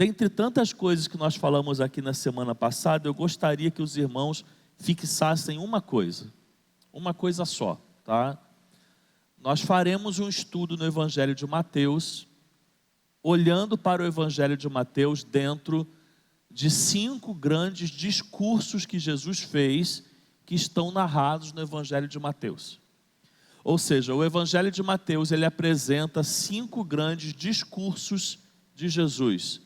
dentre tantas coisas que nós falamos aqui na semana passada, eu gostaria que os irmãos fixassem uma coisa só, tá? Nós faremos um estudo no Evangelho de Mateus, olhando para o Evangelho de Mateus dentro de 5 grandes discursos que Jesus fez, que estão narrados no Evangelho de Mateus. Ou seja, o Evangelho de Mateus, ele apresenta 5 grandes discursos de Jesus.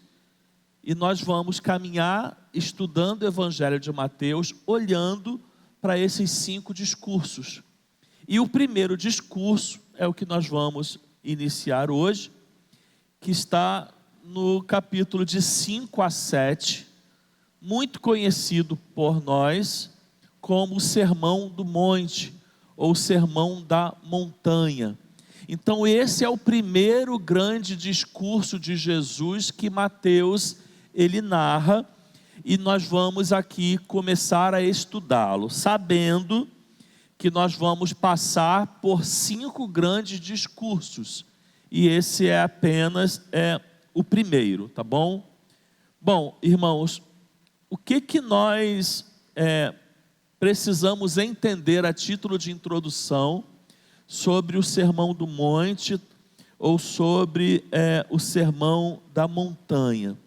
E nós vamos caminhar estudando o Evangelho de Mateus, olhando para esses 5 discursos. E o primeiro discurso é o que nós vamos iniciar hoje, que está no capítulo de 5 a 7, muito conhecido por nós como o Sermão do Monte, ou Sermão da Montanha. Então esse é o primeiro grande discurso de Jesus que Mateus, ele narra, e nós vamos aqui começar a estudá-lo, sabendo que nós vamos passar por 5 grandes discursos, e esse é apenas o primeiro, tá bom? Bom, irmãos, o que nós precisamos entender a título de introdução sobre o Sermão do Monte, ou sobre o Sermão da Montanha?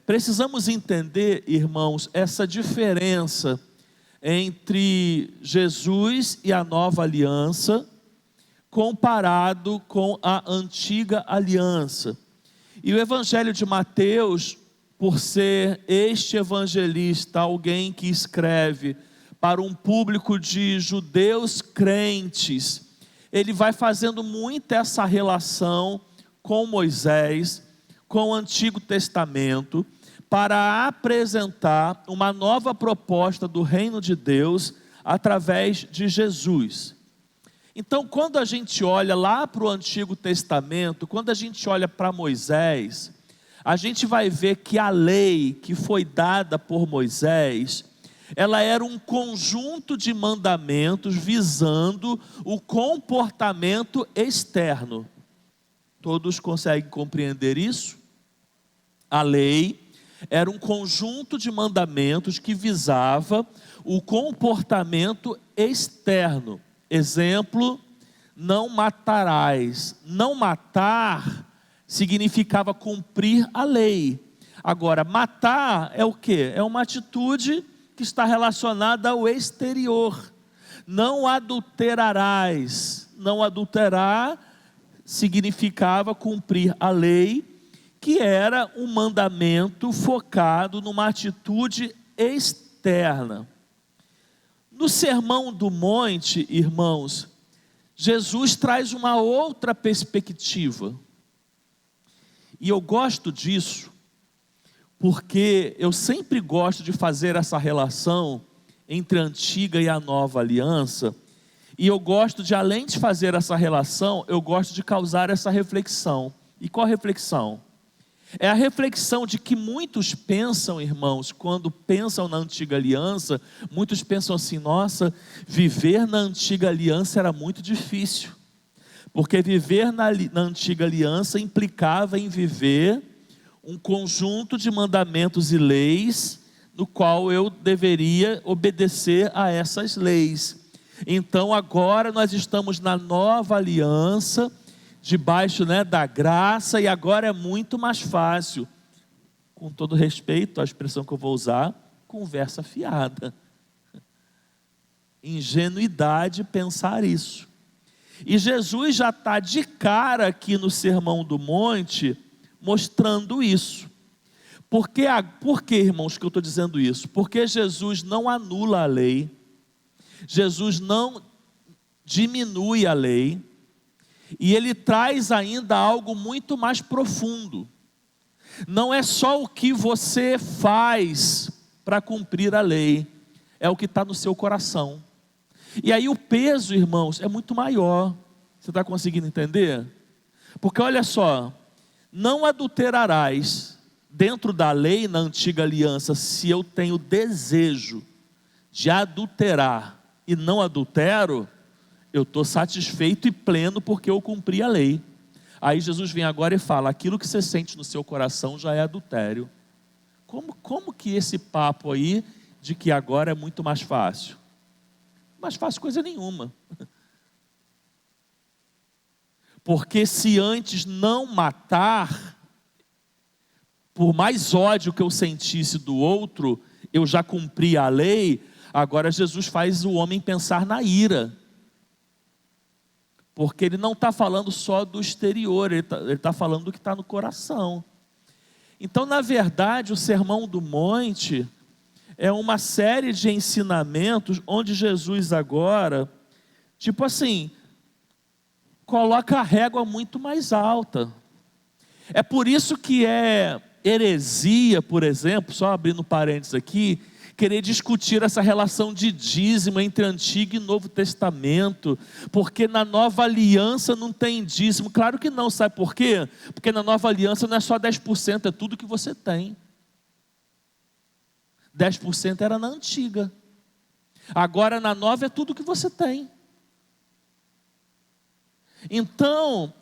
Precisamos entender, irmãos, essa diferença entre Jesus e a nova aliança, comparado com a antiga aliança. E o Evangelho de Mateus, por ser este evangelista, alguém que escreve para um público de judeus crentes, ele vai fazendo muito essa relação com Moisés, com o Antigo Testamento, para apresentar uma nova proposta do reino de Deus através de Jesus. Então, quando a gente olha lá para o Antigo Testamento, quando a gente olha para Moisés, a gente vai ver que a lei que foi dada por Moisés, ela era um conjunto de mandamentos visando o comportamento externo. Todos conseguem compreender isso? A lei era um conjunto de mandamentos que visava o comportamento externo. Exemplo, não matarás. Não matar significava cumprir a lei. Agora, matar é o quê? É uma atitude que está relacionada ao exterior. Não adulterarás. Não adulterar significava cumprir a lei, que era um mandamento focado numa atitude externa. No Sermão do Monte, irmãos, Jesus traz uma outra perspectiva. E eu gosto disso, porque eu sempre gosto de fazer essa relação entre a antiga e a nova aliança. E eu gosto de, além de fazer essa relação, eu gosto de causar essa reflexão. E qual reflexão? É a reflexão de que muitos pensam, irmãos, quando pensam na antiga aliança, muitos pensam assim: nossa, viver na antiga aliança era muito difícil, porque viver na antiga aliança implicava em viver um conjunto de mandamentos e leis, no qual eu deveria obedecer a essas leis. Então agora nós estamos na nova aliança, debaixo da graça, e agora é muito mais fácil. Com todo respeito à expressão que eu vou usar, conversa fiada. Ingenuidade pensar isso. E Jesus já está de cara aqui no Sermão do Monte, mostrando isso. Por que, irmãos, que eu estou dizendo isso? Porque Jesus não anula a lei, Jesus não diminui a lei, e ele traz ainda algo muito mais profundo. Não é só o que você faz para cumprir a lei, é o que está no seu coração. E aí o peso, irmãos, é muito maior. Você está conseguindo entender? Porque olha só, não adulterarás. Dentro da lei, na antiga aliança, se eu tenho desejo de adulterar e não adultero, eu estou satisfeito e pleno porque eu cumpri a lei. Aí Jesus vem agora e fala: aquilo que você sente no seu coração já é adultério. Como que esse papo aí de que agora é muito mais fácil? Mais fácil coisa nenhuma. Porque se antes não matar, por mais ódio que eu sentisse do outro, eu já cumpri a lei, agora Jesus faz o homem pensar na ira. Porque ele não está falando só do exterior, ele está falando do que está no coração. Então, na verdade, o Sermão do Monte é uma série de ensinamentos onde Jesus agora, tipo assim, coloca a régua muito mais alta. É por isso que é heresia, por exemplo, só abrindo parênteses aqui, querer discutir essa relação de dízimo entre Antigo e Novo Testamento, porque na Nova Aliança não tem dízimo. Claro que não, sabe por quê? Porque na Nova Aliança não é só 10%, é tudo que você tem. 10% era na Antiga, agora na Nova é tudo que você tem. Então,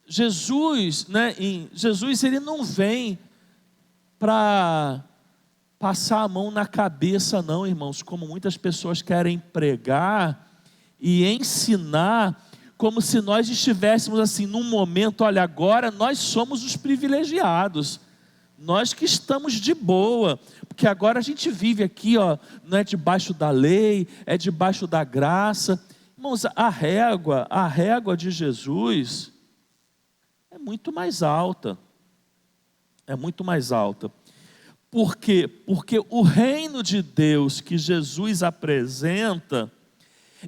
Jesus, né, Jesus ele não vem para passar a mão na cabeça não, irmãos, como muitas pessoas querem pregar e ensinar, como se nós estivéssemos assim, num momento, olha, agora nós somos os privilegiados, nós que estamos de boa, porque agora a gente vive aqui, ó, não é debaixo da lei, é debaixo da graça. Irmãos, a régua de Jesus é muito mais alta, é muito mais alta. Por quê? Porque o reino de Deus que Jesus apresenta,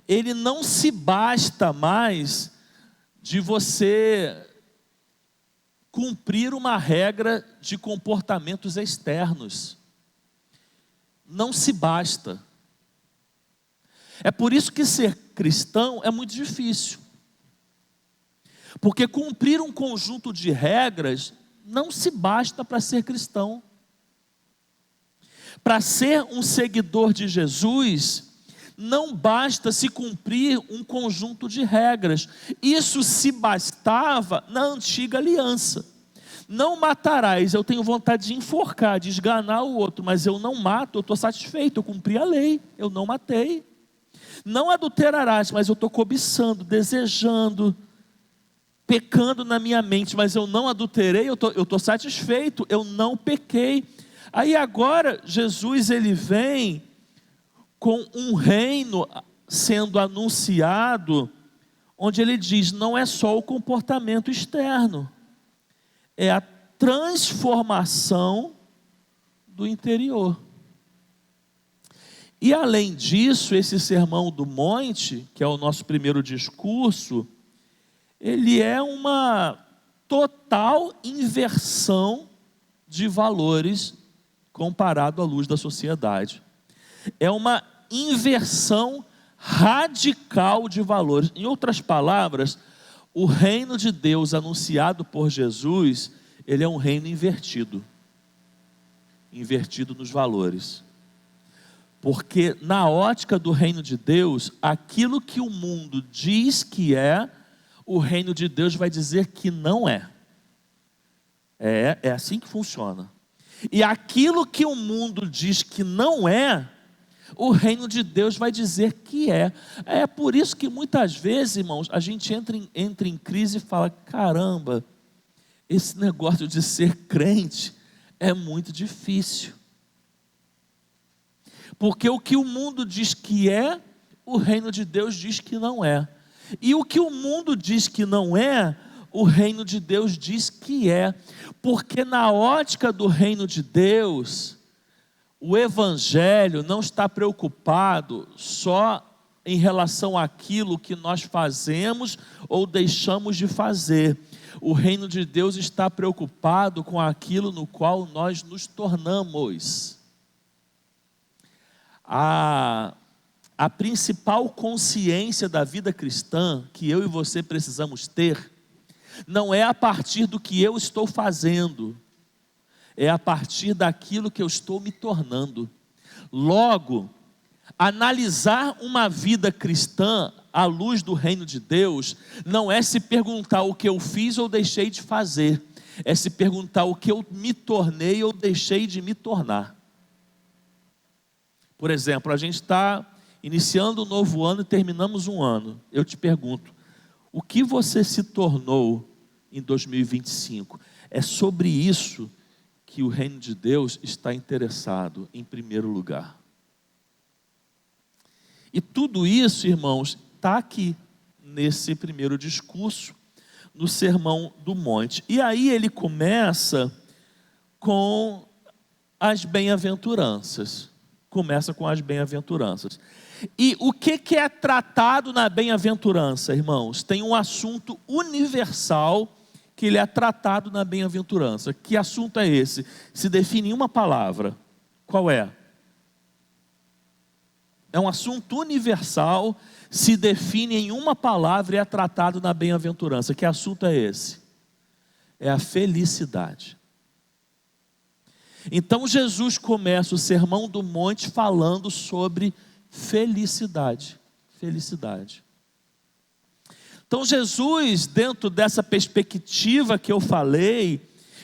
ele não se basta mais de você cumprir uma regra de comportamentos externos. Não se basta. É por isso que ser cristão é muito difícil. Porque cumprir um conjunto de regras não se basta para ser cristão. Para ser um seguidor de Jesus, não basta se cumprir um conjunto de regras. Isso se bastava na antiga aliança. Não matarás, eu tenho vontade de enforcar, de esganar o outro, mas eu não mato, eu estou satisfeito, eu cumpri a lei, eu não matei. Não adulterarás, mas eu estou cobiçando, desejando, pecando na minha mente, mas eu não adulterei, eu estou satisfeito, eu não pequei. Aí agora Jesus ele vem com um reino sendo anunciado, onde ele diz, não é só o comportamento externo, é a transformação do interior. E além disso, esse Sermão do Monte, que é o nosso primeiro discurso, ele é uma total inversão de valores comparado à luz da sociedade. É uma inversão radical de valores. Em outras palavras, o reino de Deus anunciado por Jesus, ele é um reino invertido. Invertido nos valores. Porque na ótica do reino de Deus, aquilo que o mundo diz que é, o reino de Deus vai dizer que não é. É assim que funciona. E aquilo que o mundo diz que não é, o reino de Deus vai dizer que é. É por isso que muitas vezes, irmãos, a gente entra em crise e fala, caramba, esse negócio de ser crente é muito difícil. Porque o que o mundo diz que é, o reino de Deus diz que não é. E o que o mundo diz que não é, o reino de Deus diz que é. Porque na ótica do reino de Deus, o evangelho não está preocupado só em relação àquilo que nós fazemos ou deixamos de fazer. O reino de Deus está preocupado com aquilo no qual nós nos tornamos. A principal consciência da vida cristã que eu e você precisamos ter, não é a partir do que eu estou fazendo, é a partir daquilo que eu estou me tornando. Logo, analisar uma vida cristã à luz do reino de Deus, não é se perguntar o que eu fiz ou deixei de fazer, é se perguntar o que eu me tornei ou deixei de me tornar. Por exemplo, a gente está iniciando um novo ano e terminamos um ano. Eu te pergunto, o que você se tornou em 2025? É sobre isso que o reino de Deus está interessado em primeiro lugar. E tudo isso, irmãos, está aqui, nesse primeiro discurso, no Sermão do Monte. E aí ele começa com as bem-aventuranças. Começa com as bem-aventuranças. E o que é tratado na bem-aventurança, irmãos? Tem um assunto universal que ele é tratado na bem-aventurança. Que assunto é esse? Se define em uma palavra. Qual é? É um assunto universal, se define em uma palavra e é tratado na bem-aventurança. Que assunto é esse? É a felicidade. Então Jesus começa o Sermão do Monte falando sobre felicidade. Felicidade. Então Jesus, dentro dessa perspectiva que eu falei,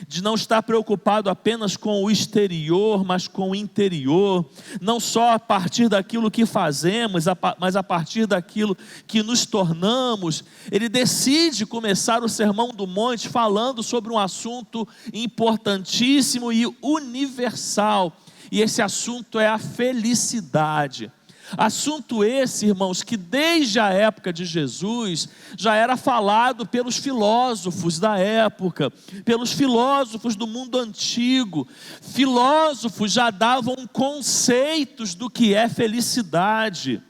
de não estar preocupado apenas com o exterior, mas com o interior, não só a partir daquilo que fazemos, mas a partir daquilo que nos tornamos, ele decide começar o Sermão do Monte falando sobre um assunto importantíssimo e universal, e esse assunto é a felicidade. Assunto esse, irmãos, que desde a época de Jesus já era falado pelos filósofos da época, pelos filósofos do mundo antigo. Filósofos já davam conceitos do que é felicidade.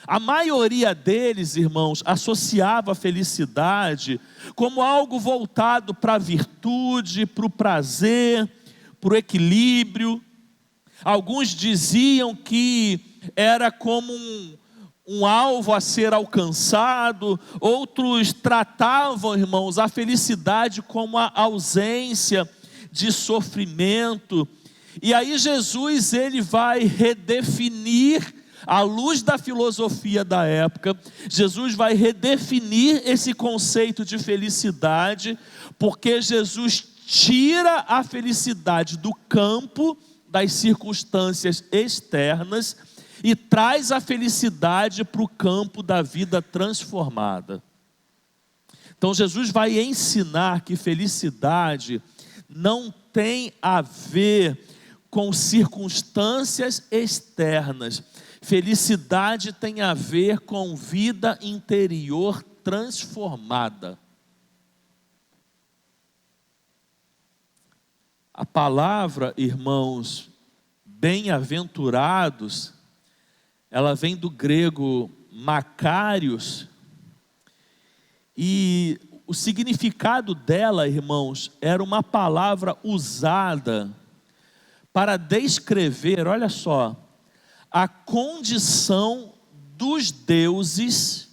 A maioria deles, irmãos, associava a felicidade como algo voltado para a virtude, para o prazer, para o equilíbrio. Alguns diziam que era como um alvo a ser alcançado. Outros tratavam, irmãos, a felicidade como a ausência de sofrimento. E aí Jesus, ele vai redefinir, à luz da filosofia da época, Jesus vai redefinir esse conceito de felicidade, porque Jesus tira a felicidade do campo das circunstâncias externas e traz a felicidade para o campo da vida transformada. Então Jesus vai ensinar que felicidade não tem a ver com circunstâncias externas. Felicidade tem a ver com vida interior transformada. A palavra, irmãos, bem-aventurados, ela vem do grego makarios, e o significado dela, irmãos, era uma palavra usada para descrever, olha só, a condição dos deuses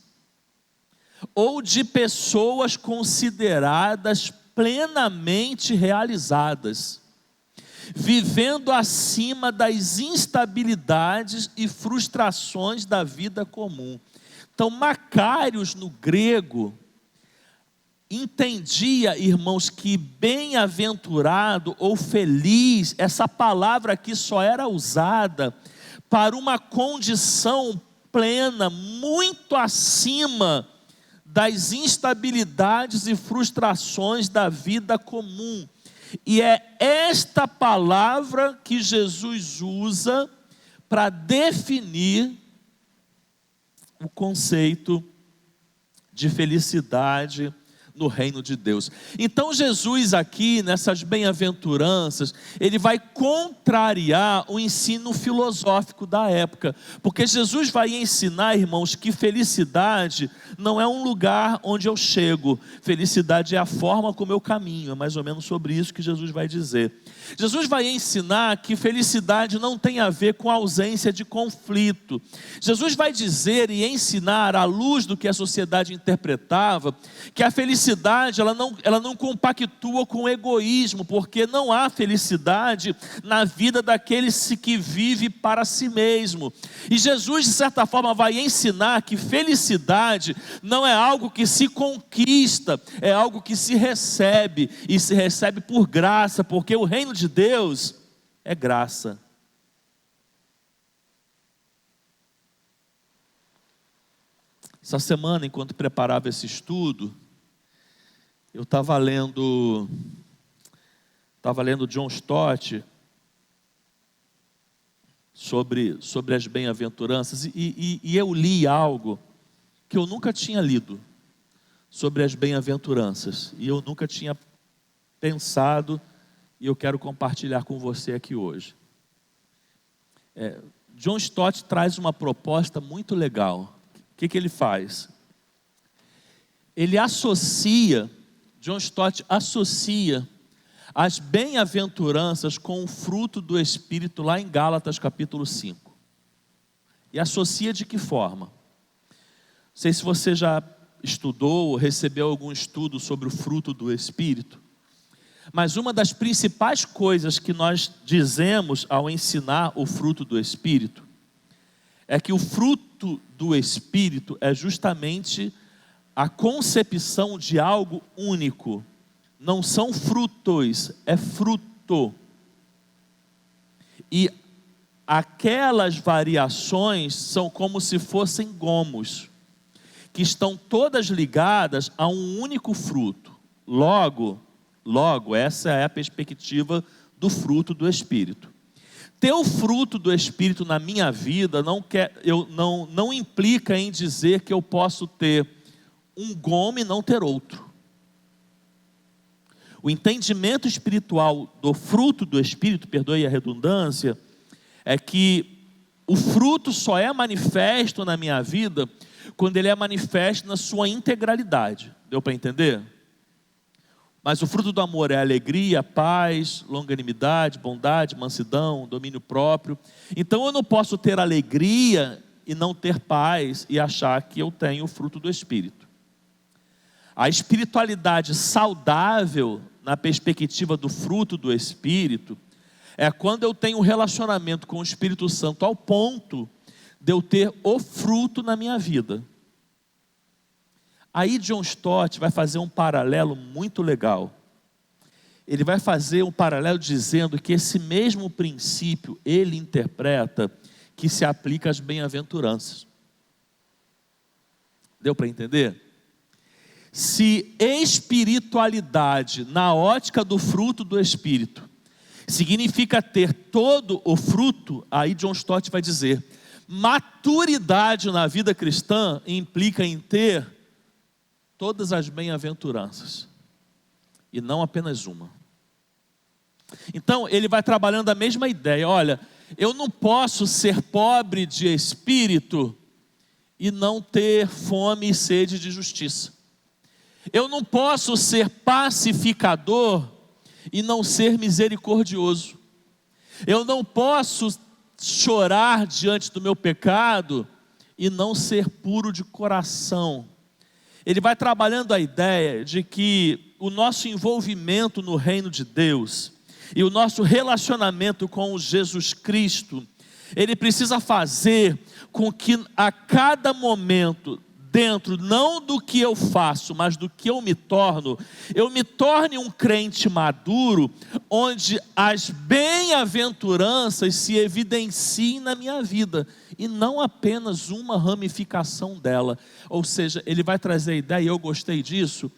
ou de pessoas consideradas plenamente realizadas, vivendo acima das instabilidades e frustrações da vida comum. Então, Macários no grego entendia, irmãos, que bem-aventurado ou feliz, essa palavra aqui só era usada para uma condição plena, muito acima das instabilidades e frustrações da vida comum. E é esta palavra que Jesus usa para definir o conceito de felicidade no reino de Deus. Então Jesus aqui, nessas bem-aventuranças, ele vai contrariar o ensino filosófico da época, porque Jesus vai ensinar, irmãos, que felicidade não é um lugar onde eu chego, felicidade é a forma como eu caminho. É mais ou menos sobre isso que Jesus vai dizer. Jesus vai ensinar que felicidade não tem a ver com a ausência de conflito. Jesus vai dizer e ensinar, à luz do que a sociedade interpretava, que a felicidade felicidade, ela não compactua com o egoísmo, porque não há felicidade na vida daqueles que vive para si mesmo. E Jesus, de certa forma, vai ensinar que felicidade não é algo que se conquista, é algo que se recebe, e se recebe por graça, porque o reino de Deus é graça. Essa semana, enquanto preparava esse estudo, eu estava lendo John Stott sobre as bem-aventuranças, e eu li algo que eu nunca tinha lido sobre as bem-aventuranças, e eu nunca tinha pensado, e eu quero compartilhar com você aqui hoje. John Stott traz uma proposta muito legal. O que ele faz? John Stott associa as bem-aventuranças com o fruto do Espírito lá em Gálatas capítulo 5. E associa de que forma? Não sei se você já estudou ou recebeu algum estudo sobre o fruto do Espírito, mas uma das principais coisas que nós dizemos ao ensinar o fruto do Espírito é que o fruto do Espírito é justamente a concepção de algo único. Não são frutos, é fruto. E aquelas variações são como se fossem gomos, que estão todas ligadas a um único fruto. Logo, essa é a perspectiva do fruto do Espírito. Ter o fruto do Espírito na minha vida não implica em dizer que eu posso ter um gomo e não ter outro. O entendimento espiritual do fruto do Espírito, perdoe a redundância, é que o fruto só é manifesto na minha vida quando ele é manifesto na sua integralidade. Deu para entender? Mas o fruto do amor é alegria, paz, longanimidade, bondade, mansidão, domínio próprio. Então eu não posso ter alegria e não ter paz e achar que eu tenho o fruto do Espírito. A espiritualidade saudável, na perspectiva do fruto do Espírito, é quando eu tenho um relacionamento com o Espírito Santo ao ponto de eu ter o fruto na minha vida. Aí John Stott vai fazer um paralelo muito legal. Ele vai fazer um paralelo dizendo que esse mesmo princípio, ele interpreta que se aplica às bem-aventuranças. Deu para entender? Se espiritualidade, na ótica do fruto do Espírito, significa ter todo o fruto, aí John Stott vai dizer, maturidade na vida cristã implica em ter todas as bem-aventuranças, e não apenas uma. Então ele vai trabalhando a mesma ideia. Olha, eu não posso ser pobre de espírito e não ter fome e sede de justiça. Eu não posso ser pacificador e não ser misericordioso. Eu não posso chorar diante do meu pecado e não ser puro de coração. Ele vai trabalhando a ideia de que o nosso envolvimento no reino de Deus e o nosso relacionamento com Jesus Cristo, ele precisa fazer com que a cada momento, dentro não do que eu faço, mas do que eu me torne um crente maduro, onde as bem-aventuranças se evidenciem na minha vida, e não apenas uma ramificação dela. Ou seja, ele vai trazer a ideia, e eu gostei disso,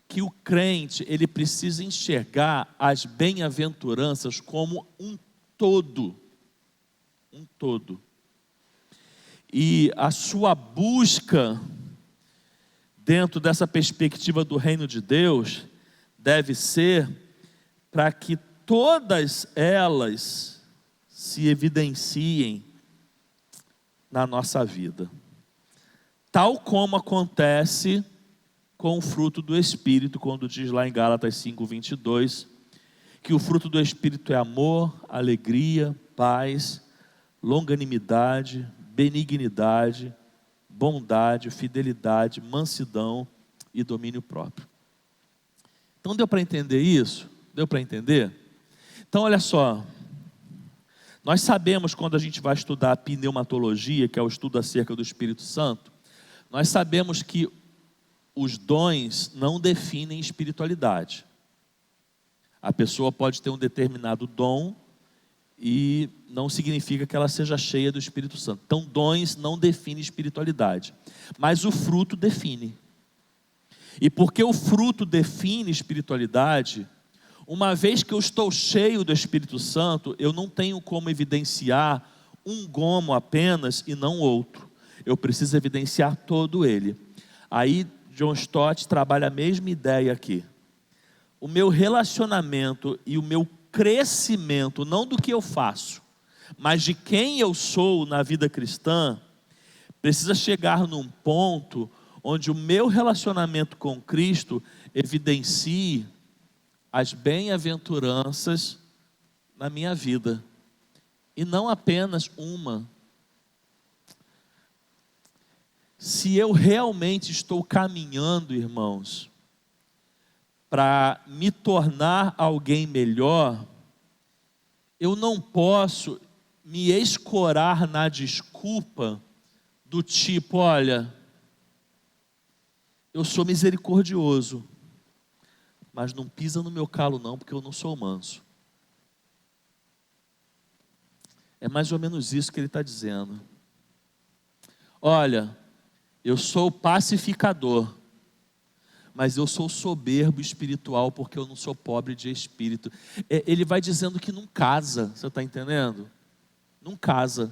que o crente, ele precisa enxergar as bem-aventuranças como um todo. Um todo. E a sua busca dentro dessa perspectiva do reino de Deus deve ser para que todas elas se evidenciem na nossa vida, tal como acontece com o fruto do Espírito, quando diz lá em Gálatas 5:22, que o fruto do Espírito é amor, alegria, paz, longanimidade, benignidade, bondade, fidelidade, mansidão e domínio próprio. Então deu para entender isso? Deu para entender? Então olha só, nós sabemos quando a gente vai estudar a pneumatologia, que é o estudo acerca do Espírito Santo, nós sabemos que os dons não definem espiritualidade. A pessoa pode ter um determinado dom e não significa que ela seja cheia do Espírito Santo. Então dons não definem espiritualidade, mas o fruto define. E porque o fruto define espiritualidade, uma vez que eu estou cheio do Espírito Santo, eu não tenho como evidenciar um gomo apenas e não outro. Eu preciso evidenciar todo ele. Aí John Stott trabalha a mesma ideia aqui. O meu relacionamento e o meu crescimento, não do que eu faço, mas de quem eu sou na vida cristã, precisa chegar num ponto onde o meu relacionamento com Cristo evidencie as bem-aventuranças na minha vida, e não apenas uma. Se eu realmente estou caminhando, irmãos, para me tornar alguém melhor, eu não posso me escorar na desculpa do tipo, olha, eu sou misericordioso, mas não pisa no meu calo não, porque eu não sou manso. É mais ou menos isso que ele está dizendo. Olha, eu sou pacificador, mas eu sou soberbo espiritual, porque eu não sou pobre de espírito. Ele vai dizendo que não casa, você está entendendo? Não casa.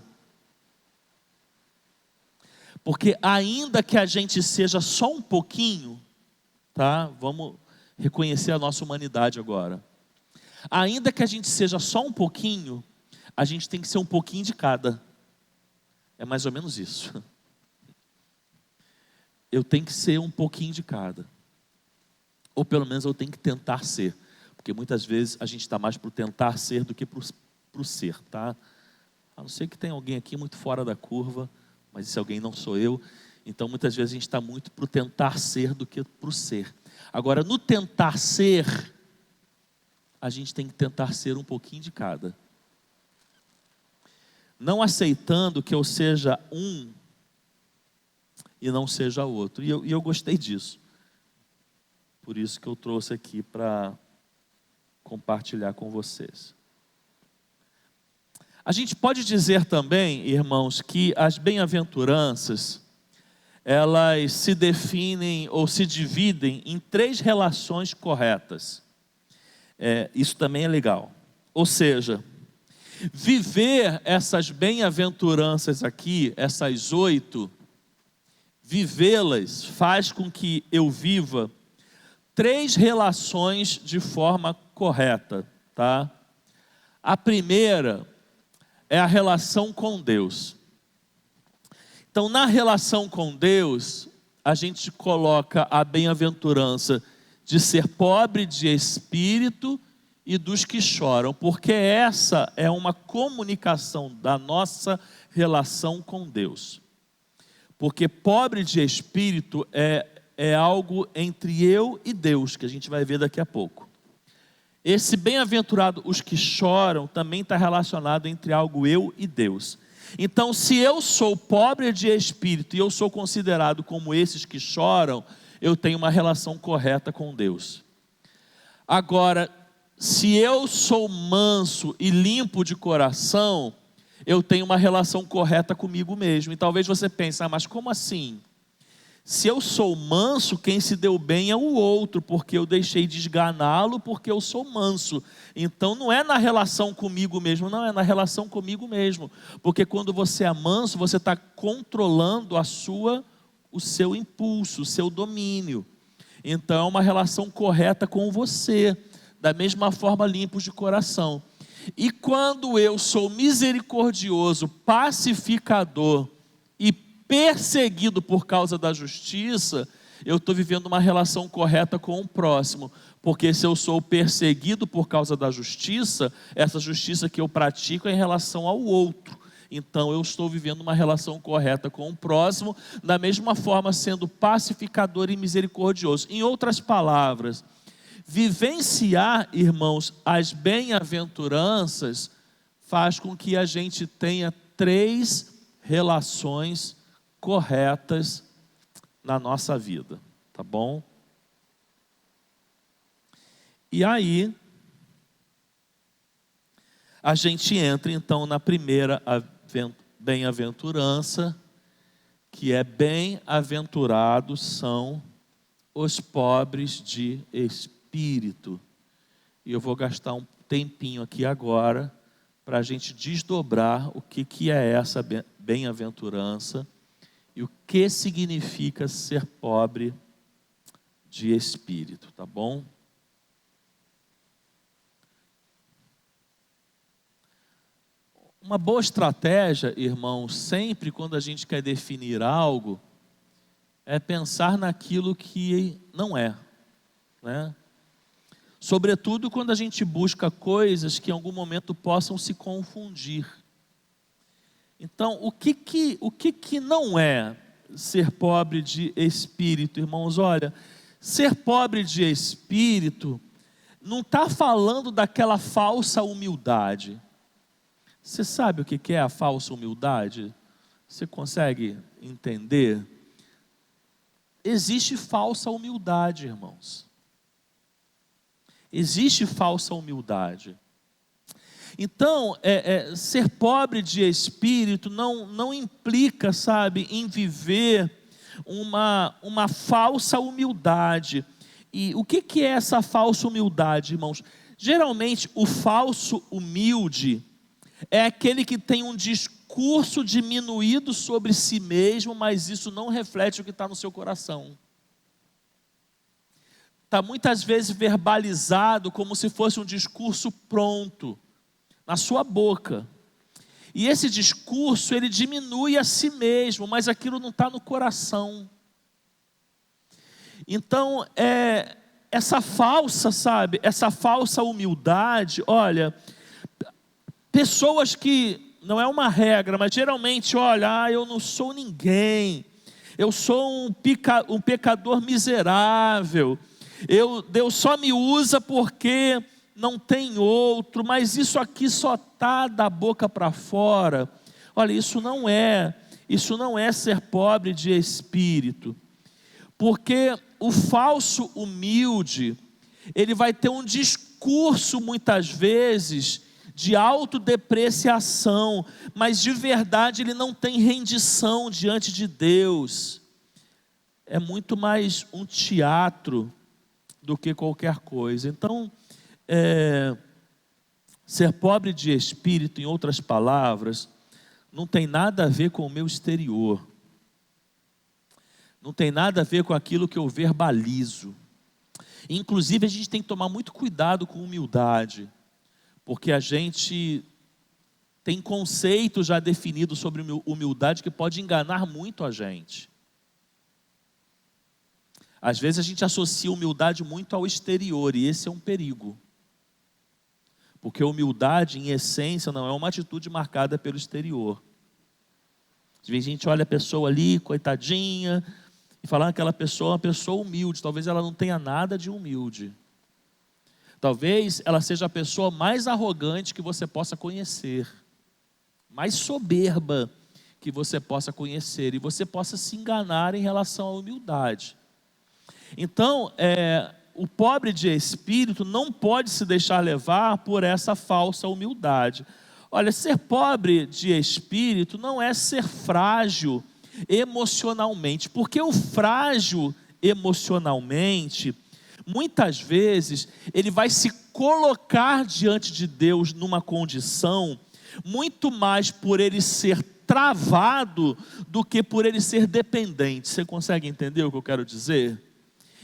Porque ainda que a gente seja só um pouquinho, tá? Vamos reconhecer a nossa humanidade agora. Ainda que a gente seja só um pouquinho, a gente tem que ser um pouquinho de cada. É mais ou menos isso. Eu tenho que ser um pouquinho de cada. Ou pelo menos eu tenho que tentar ser. Porque muitas vezes a gente está mais para o tentar ser do que para o ser, tá? A não ser que tenha alguém aqui muito fora da curva, mas esse alguém não sou eu. Então muitas vezes a gente está muito para o tentar ser do que para o ser. Agora, no tentar ser, a gente tem que tentar ser um pouquinho de cada. Não aceitando que eu seja um e não seja outro. E eu gostei disso. Por isso que eu trouxe aqui para compartilhar com vocês. A gente pode dizer também, irmãos, que as bem-aventuranças, elas se definem ou se dividem em 3 relações corretas. Isso também é legal. Ou seja, viver essas bem-aventuranças aqui, essas 8, vivê-las faz com que eu viva 3 relações de forma correta, tá? A primeira é a relação com Deus. Então, na relação com Deus, a gente coloca a bem-aventurança de ser pobre de espírito e dos que choram, porque essa é uma comunicação da nossa relação com Deus. Porque pobre de espírito é algo entre eu e Deus, que a gente vai ver daqui a pouco. Esse bem-aventurado, os que choram, também está relacionado entre algo eu e Deus. Então, se eu sou pobre de espírito e eu sou considerado como esses que choram, eu tenho uma relação correta com Deus. Agora, se eu sou manso e limpo de coração, eu tenho uma relação correta comigo mesmo. E talvez você pense, mas como assim? Se eu sou manso, quem se deu bem é o outro, porque eu deixei de esganá-lo, porque eu sou manso. Então não é na relação comigo mesmo, não, é na relação comigo mesmo. Porque quando você é manso, você está controlando o seu impulso, o seu domínio. Então é uma relação correta com você, da mesma forma limpos de coração. E quando eu sou misericordioso, pacificador e perseguido por causa da justiça, eu estou vivendo uma relação correta com o próximo. Porque se eu sou perseguido por causa da justiça, essa justiça que eu pratico é em relação ao outro. Então eu estou vivendo uma relação correta com o próximo, da mesma forma sendo pacificador e misericordioso. Em outras palavras, Vivenciar, irmãos, as bem-aventuranças faz com que a gente tenha 3 relações corretas na nossa vida, tá bom? E aí, a gente entra então na primeira bem-aventurança, que é: bem-aventurados são os pobres de espírito. E eu vou gastar um tempinho aqui agora para a gente desdobrar o que é essa bem-aventurança e o que significa ser pobre de espírito, tá bom? Uma boa estratégia, irmãos, sempre quando a gente quer definir algo, é pensar naquilo que não é, né? Sobretudo quando a gente busca coisas que em algum momento possam se confundir. Então, o que não é ser pobre de espírito, irmãos? Olha, ser pobre de espírito não está falando daquela falsa humildade. Você sabe o que é a falsa humildade? Você consegue entender? Existe falsa humildade, irmãos. Existe falsa humildade. Então, ser pobre de espírito não implica, sabe, em viver uma falsa humildade. E o que é essa falsa humildade, irmãos? Geralmente, o falso humilde é aquele que tem um discurso diminuído sobre si mesmo, mas isso não reflete o que está no seu coração. Está muitas vezes verbalizado como se fosse um discurso pronto, na sua boca. E esse discurso, ele diminui a si mesmo, mas aquilo não está no coração. Então, essa falsa, sabe, essa falsa humildade, olha, pessoas que, não é uma regra, mas geralmente, olha, eu não sou ninguém, eu sou um pecador miserável, Deus só me usa porque não tem outro, mas isso aqui só está da boca para fora. Olha, isso não é ser pobre de espírito, porque o falso humilde, ele vai ter um discurso muitas vezes de autodepreciação, mas de verdade ele não tem rendição diante de Deus. É muito mais um teatro do que qualquer coisa. Então, ser pobre de espírito, em outras palavras, não tem nada a ver com o meu exterior. Não tem nada a ver com aquilo que eu verbalizo. Inclusive, a gente tem que tomar muito cuidado com humildade, porque a gente tem conceitos já definidos sobre humildade que pode enganar muito a gente. Às vezes a gente associa humildade muito ao exterior, e esse é um perigo. Porque humildade, em essência, não é uma atitude marcada pelo exterior. Às vezes a gente olha a pessoa ali, coitadinha, e fala, aquela pessoa é uma pessoa humilde. Talvez ela não tenha nada de humilde. Talvez ela seja a pessoa mais arrogante que você possa conhecer, mais soberba que você possa conhecer, e você possa se enganar em relação à humildade. Então, o pobre de espírito não pode se deixar levar por essa falsa humildade. Olha, ser pobre de espírito não é ser frágil emocionalmente, porque o frágil emocionalmente, muitas vezes, ele vai se colocar diante de Deus numa condição muito mais por ele ser travado do que por ele ser dependente. Você consegue entender o que eu quero dizer?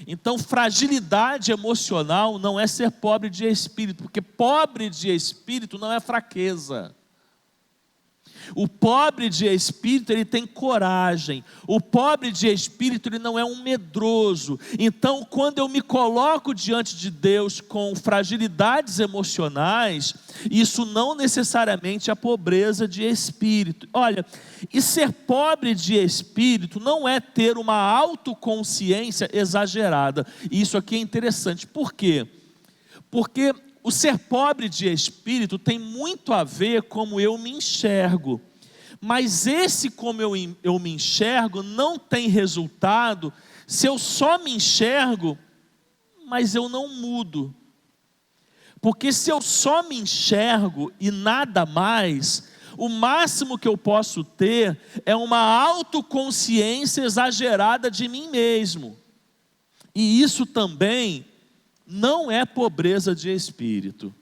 Então, fragilidade emocional não é ser pobre de espírito, porque pobre de espírito não é fraqueza. O pobre de espírito, ele tem coragem. O pobre de espírito, ele não é um medroso. Então, quando eu me coloco diante de Deus com fragilidades emocionais, isso não necessariamente é pobreza de espírito. Olha, e ser pobre de espírito não é ter uma autoconsciência exagerada. E isso aqui é interessante. Por quê? Porque o ser pobre de espírito tem muito a ver como eu me enxergo. Mas esse como eu me enxergo não tem resultado se eu só me enxergo, mas eu não mudo. Porque se eu só me enxergo e nada mais, o máximo que eu posso ter é uma autoconsciência exagerada de mim mesmo. E isso também não é pobreza de espírito.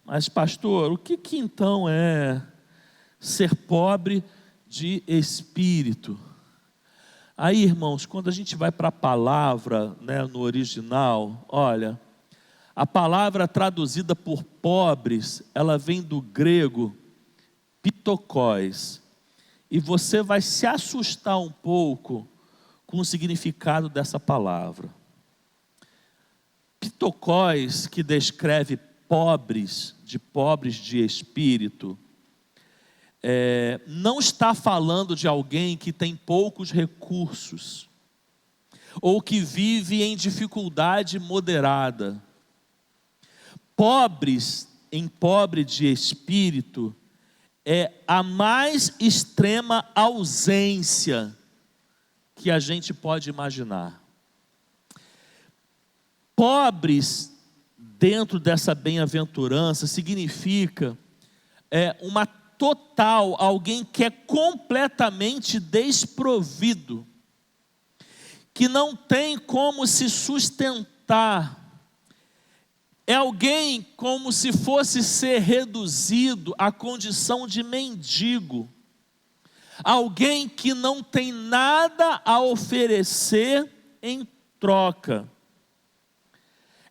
Mas pastor, o que então é ser pobre de espírito? Aí, irmãos, quando a gente vai para a palavra, né, no original, olha, a palavra traduzida por pobres, ela vem do grego pitokós. E você vai se assustar um pouco com o significado dessa palavra. Pitokós, que descreve pobres de espírito, não está falando de alguém que tem poucos recursos, ou que vive em dificuldade moderada. Pobre de espírito, é a mais extrema ausência que a gente pode imaginar. Pobres, dentro dessa bem-aventurança, significa uma total, alguém que é completamente desprovido, que não tem como se sustentar, é alguém como se fosse ser reduzido à condição de mendigo, alguém que não tem nada a oferecer em troca.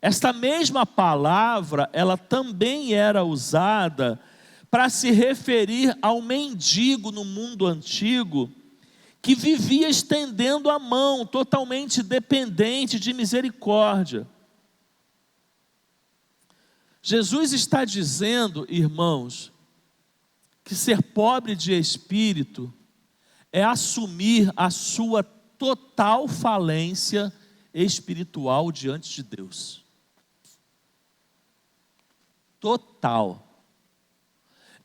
Esta mesma palavra, ela também era usada para se referir ao mendigo no mundo antigo, que vivia estendendo a mão, totalmente dependente de misericórdia. Jesus está dizendo, irmãos, que ser pobre de espírito é assumir a sua total falência espiritual diante de Deus. Total.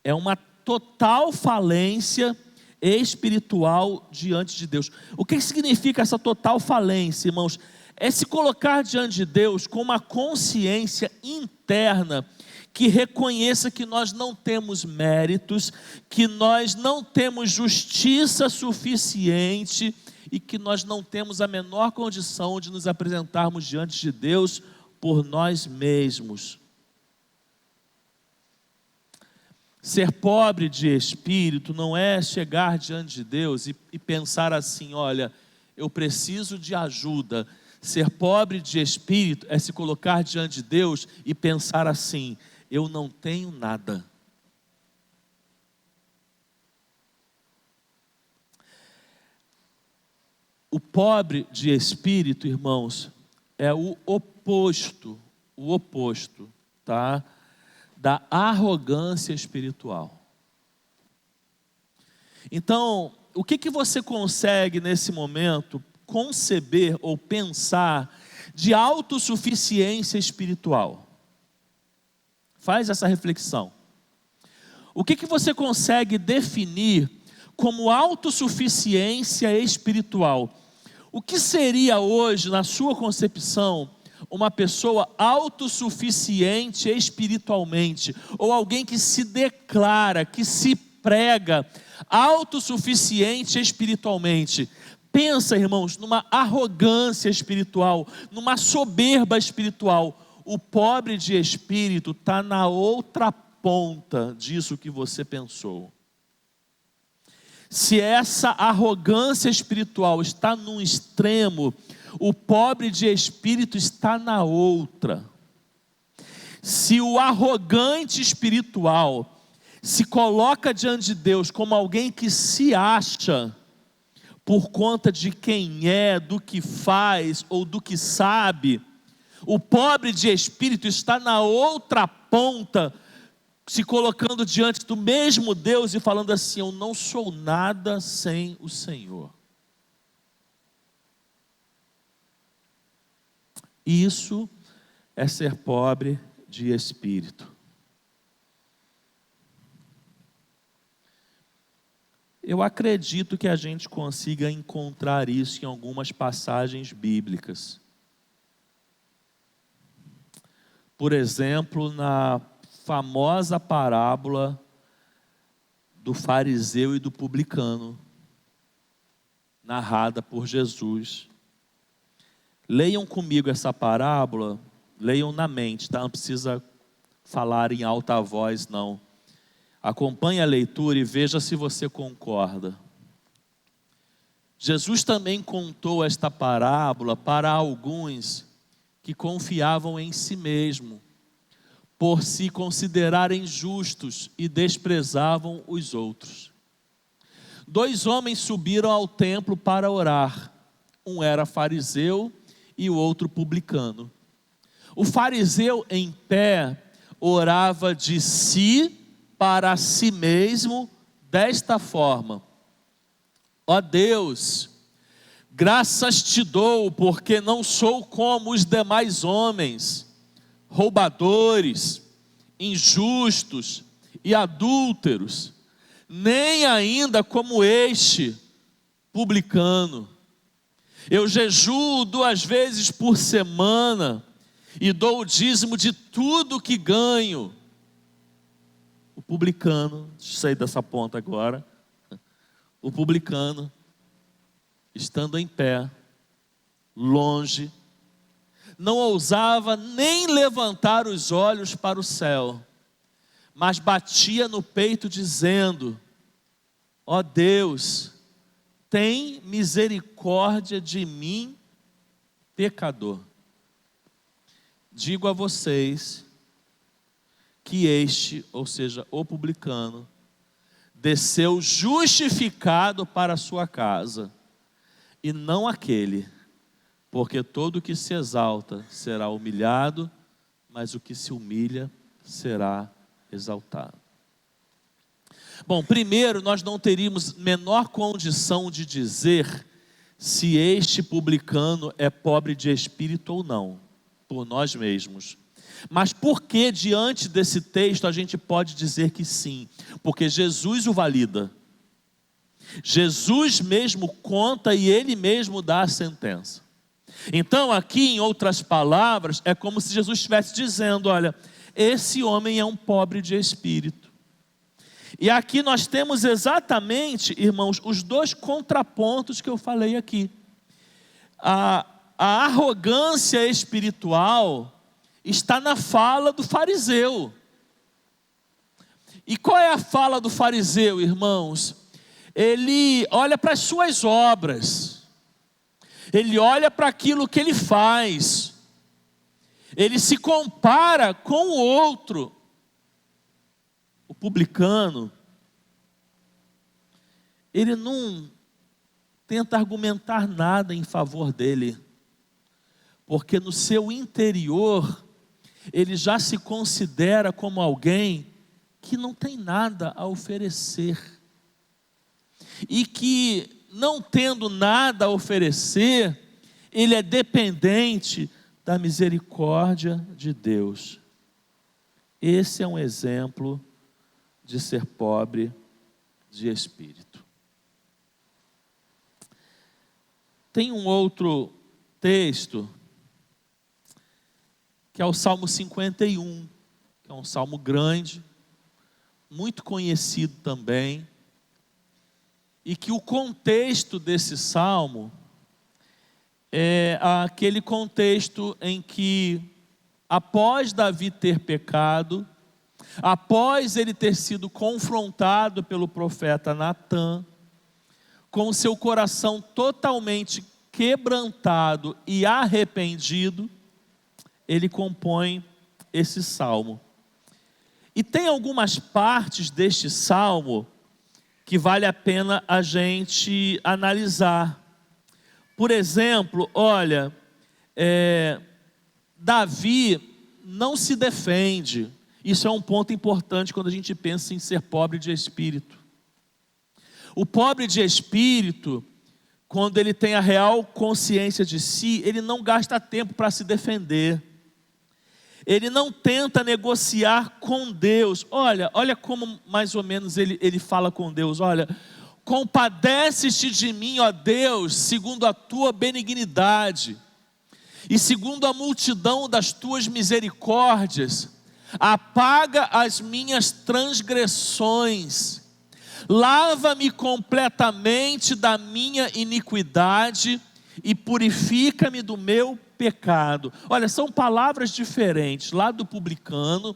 É uma total falência espiritual diante de Deus. O que significa essa total falência, irmãos? É se colocar diante de Deus com uma consciência interna que reconheça que nós não temos méritos, que nós não temos justiça suficiente e que nós não temos a menor condição de nos apresentarmos diante de Deus por nós mesmos. Ser pobre de espírito não é chegar diante de Deus e pensar assim, olha, eu preciso de ajuda. Ser pobre de espírito é se colocar diante de Deus e pensar assim, eu não tenho nada. O pobre de espírito, irmãos, é o oposto, tá? Da arrogância espiritual. Então, o que você consegue nesse momento conceber ou pensar de autossuficiência espiritual? Faz essa reflexão. O que você consegue definir como autossuficiência espiritual? O que seria hoje, na sua concepção, uma pessoa autossuficiente espiritualmente, ou alguém que se declara, que se prega autossuficiente espiritualmente? Pensa, irmãos, numa arrogância espiritual, numa soberba espiritual. O pobre de espírito está na outra ponta disso que você pensou. Se essa arrogância espiritual está num extremo, o pobre de espírito está na outra. Se o arrogante espiritual se coloca diante de Deus como alguém que se acha por conta de quem é, do que faz ou do que sabe, o pobre de espírito está na outra ponta, se colocando diante do mesmo Deus e falando assim: eu não sou nada sem o Senhor. Isso é ser pobre de espírito. Eu acredito que a gente consiga encontrar isso em algumas passagens bíblicas. Por exemplo, na famosa parábola do fariseu e do publicano, narrada por Jesus. Leiam comigo essa parábola, leiam na mente, tá? Não precisa falar em alta voz, não. Acompanhe a leitura e veja se você concorda. Jesus também contou esta parábola para alguns que confiavam em si mesmo, por se considerarem justos e desprezavam os outros. 2 homens subiram ao templo para orar. Um era fariseu e o outro publicano. O fariseu em pé orava de si para si mesmo desta forma: ó Deus, graças te dou, porque não sou como os demais homens, roubadores, injustos e adúlteros, nem ainda como este publicano. Eu jejuo 2 vezes por semana e dou o dízimo de tudo que ganho. O publicano, deixa eu sair dessa ponta agora. O publicano, estando em pé, longe, não ousava nem levantar os olhos para o céu, mas batia no peito dizendo: ó Deus, tem misericórdia de mim, pecador. Digo a vocês que este, ou seja, o publicano, desceu justificado para a sua casa, e não aquele, porque todo o que se exalta será humilhado, mas o que se humilha será exaltado. Bom, primeiro, nós não teríamos menor condição de dizer se este publicano é pobre de espírito ou não, por nós mesmos. Mas por que diante desse texto a gente pode dizer que sim? Porque Jesus o valida. Jesus mesmo conta e Ele mesmo dá a sentença. Então aqui, em outras palavras, é como se Jesus estivesse dizendo: olha, esse homem é um pobre de espírito. E aqui nós temos exatamente, irmãos, os 2 contrapontos que eu falei aqui. A arrogância espiritual está na fala do fariseu. E qual é a fala do fariseu, irmãos? Ele olha para as suas obras, ele olha para aquilo que ele faz, ele se compara com o outro. O publicano, ele não tenta argumentar nada em favor dele, porque no seu interior, ele já se considera como alguém que não tem nada a oferecer, e que, não tendo nada a oferecer, ele é dependente da misericórdia de Deus. Esse é um exemplo de ser pobre de espírito. Tem um outro texto, que é o Salmo 51, que é um salmo grande, muito conhecido também, e que o contexto desse salmo é aquele contexto em que, após Davi ter pecado, após ele ter sido confrontado pelo profeta Natã, com seu coração totalmente quebrantado e arrependido, ele compõe esse salmo. E tem algumas partes deste salmo que vale a pena a gente analisar. Por exemplo, olha, Davi não se defende. Isso é um ponto importante quando a gente pensa em ser pobre de espírito. O pobre de espírito, quando ele tem a real consciência de si, ele não gasta tempo para se defender. Ele não tenta negociar com Deus. Olha como mais ou menos ele fala com Deus. Olha, compadece-te de mim, ó Deus, segundo a tua benignidade, e segundo a multidão das tuas misericórdias, apaga as minhas transgressões, lava-me completamente da minha iniquidade e purifica-me do meu pecado. Olha, são palavras diferentes lá do publicano,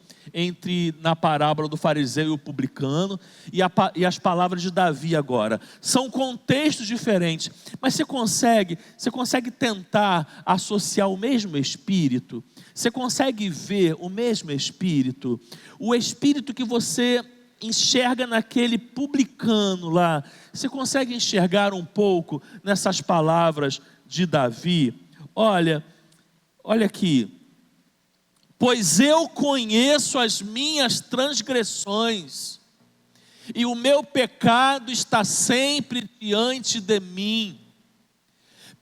na parábola do fariseu e o publicano, e as palavras de Davi agora. São contextos diferentes, mas você consegue tentar associar o mesmo espírito? Você consegue ver o mesmo espírito? O espírito que você enxerga naquele publicano lá, você consegue enxergar um pouco nessas palavras de Davi? Olha aqui. Pois eu conheço as minhas transgressões, e o meu pecado está sempre diante de mim.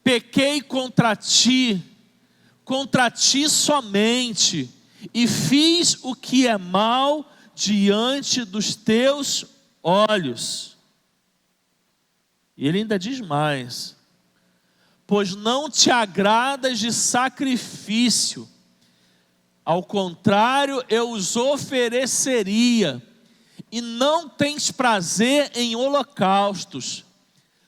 Pequei contra ti somente, e fiz o que é mal diante dos teus olhos. E ele ainda diz mais: pois não te agradas de sacrifício, ao contrário, eu os ofereceria, e não tens prazer em holocaustos.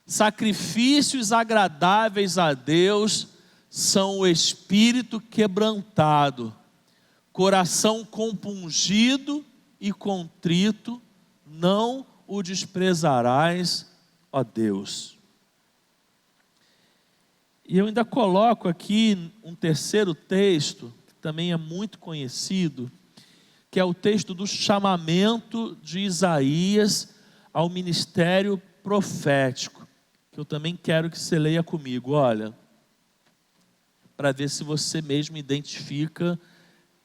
Sacrifícios agradáveis a Deus são o espírito quebrantado, coração compungido e contrito, não o desprezarás, ó Deus. E eu ainda coloco aqui um terceiro texto, que também é muito conhecido, que é o texto do chamamento de Isaías ao ministério profético, que eu também quero que você leia comigo, olha, para ver se você mesmo identifica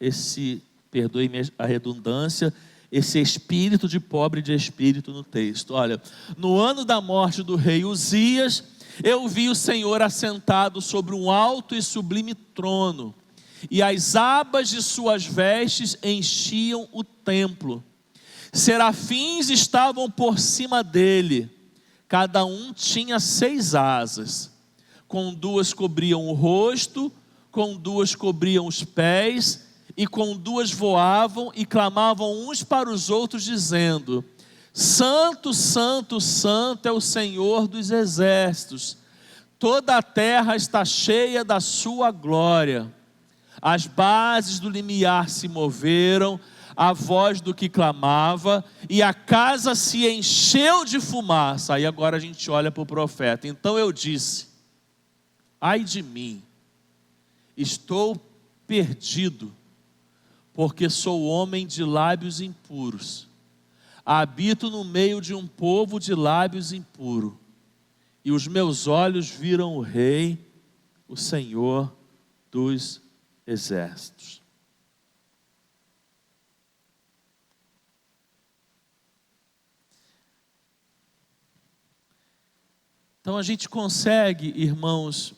esse, perdoe a redundância, esse espírito de pobre de espírito no texto. Olha, no ano da morte do rei Uzias, eu vi o Senhor assentado sobre um alto e sublime trono, e as abas de suas vestes enchiam o templo. Serafins estavam por cima dele, cada um tinha 6 asas, com 2 cobriam o rosto, com 2 cobriam os pés, e com 2 voavam e clamavam uns para os outros, dizendo: Santo, Santo, Santo é o Senhor dos exércitos, toda a terra está cheia da sua glória. As bases do limiar se moveram, a voz do que clamava, e a casa se encheu de fumaça. Aí agora a gente olha para o profeta. Então eu disse: ai de mim, estou perdido, porque sou homem de lábios impuros, habito no meio de um povo de lábios impuros, e os meus olhos viram o Rei, o Senhor dos exércitos. Então a gente consegue, irmãos,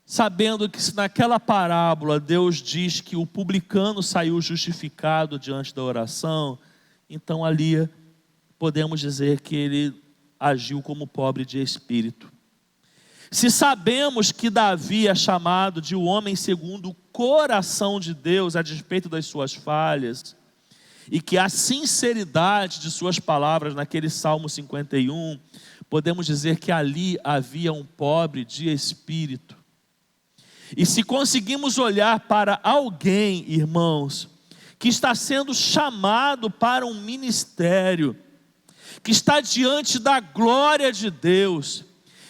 sabendo que se naquela parábola Deus diz que o publicano saiu justificado diante da oração, então ali podemos dizer que ele agiu como pobre de espírito. Se sabemos que Davi é chamado de o homem segundo o coração de Deus a despeito das suas falhas, e que a sinceridade de suas palavras naquele Salmo 51, podemos dizer que ali havia um pobre de espírito. E se conseguimos olhar para alguém, irmãos, que está sendo chamado para um ministério, que está diante da glória de Deus,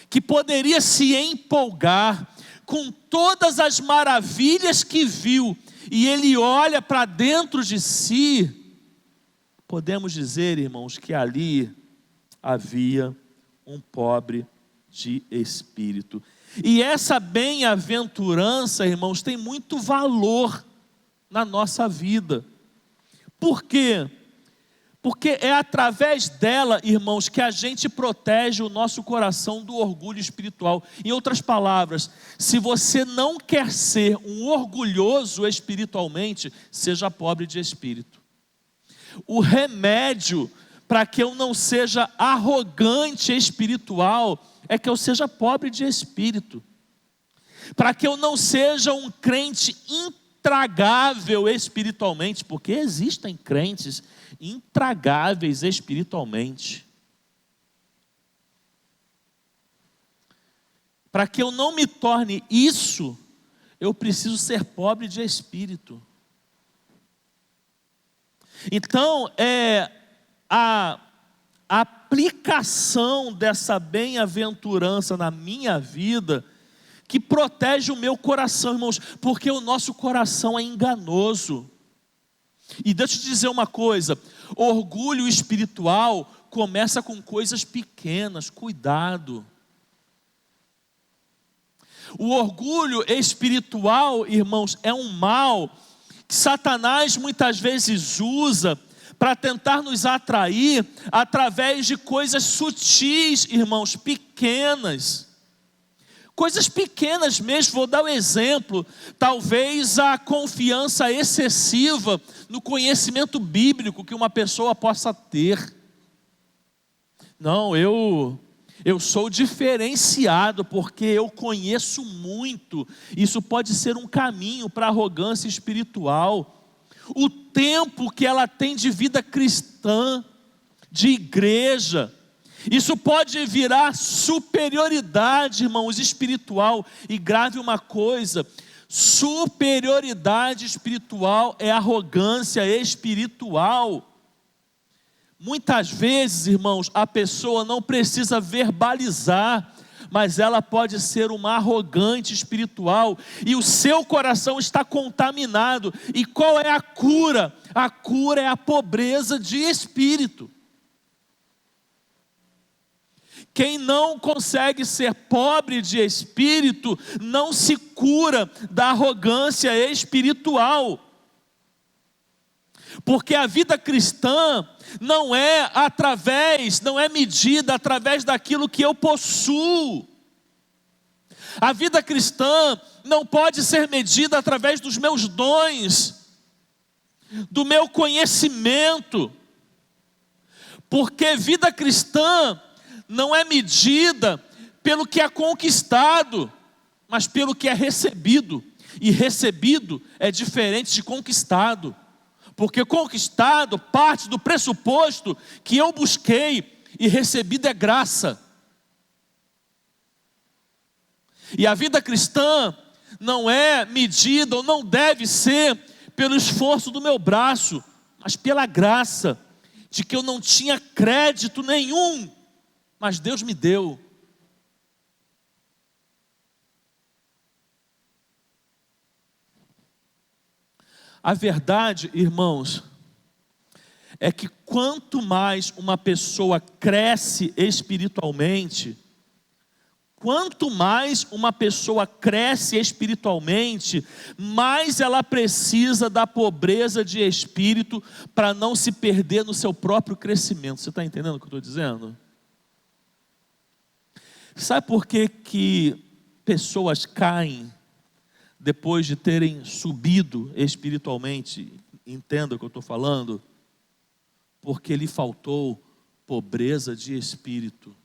que poderia se empolgar com todas as maravilhas que viu, e ele olha para dentro de si, podemos dizer, irmãos, que ali havia um pobre de espírito. E essa bem-aventurança, irmãos, tem muito valor na nossa vida. Por quê? Porque é através dela, irmãos, que a gente protege o nosso coração do orgulho espiritual. Em outras palavras, se você não quer ser um orgulhoso espiritualmente, seja pobre de espírito. O remédio para que eu não seja arrogante espiritual é que eu seja pobre de espírito. Para que eu não seja um crente intragável espiritualmente, porque existem crentes intragáveis espiritualmente. Para que eu não me torne isso, eu preciso ser pobre de espírito. Então, a aplicação dessa bem-aventurança na minha vida que protege o meu coração, irmãos, porque o nosso coração é enganoso. E deixa eu te dizer uma coisa, orgulho espiritual começa com coisas pequenas, cuidado. O orgulho espiritual, irmãos, é um mal que Satanás muitas vezes usa para tentar nos atrair através de coisas sutis, irmãos, pequenas. Coisas pequenas mesmo, vou dar um exemplo, talvez a confiança excessiva no conhecimento bíblico que uma pessoa possa ter. Não, eu sou diferenciado porque eu conheço muito. Isso pode ser um caminho para a arrogância espiritual. O tempo que ela tem de vida cristã, de igreja, isso pode virar superioridade, irmãos, espiritual. E grave uma coisa, superioridade espiritual é arrogância espiritual. Muitas vezes, irmãos, a pessoa não precisa verbalizar, mas ela pode ser uma arrogante espiritual, e o seu coração está contaminado. E qual é a cura? A cura é a pobreza de espírito. Quem não consegue ser pobre de espírito, não se cura da arrogância espiritual. Porque a vida cristã não é medida através daquilo que eu possuo. A vida cristã não pode ser medida através dos meus dons, do meu conhecimento. Porque vida cristã não é medida pelo que é conquistado, mas pelo que é recebido. E recebido é diferente de conquistado. Porque conquistado parte do pressuposto que eu busquei, e recebido é graça. E a vida cristã não é medida, ou não deve ser, pelo esforço do meu braço, mas pela graça, de que eu não tinha crédito nenhum, mas Deus me deu. A verdade, irmãos, é que quanto mais uma pessoa cresce espiritualmente, mais ela precisa da pobreza de espírito para não se perder no seu próprio crescimento. Você está entendendo o que eu estou dizendo? Sabe por que pessoas caem depois de terem subido espiritualmente? Entenda o que eu estou falando? Porque lhe faltou pobreza de espírito.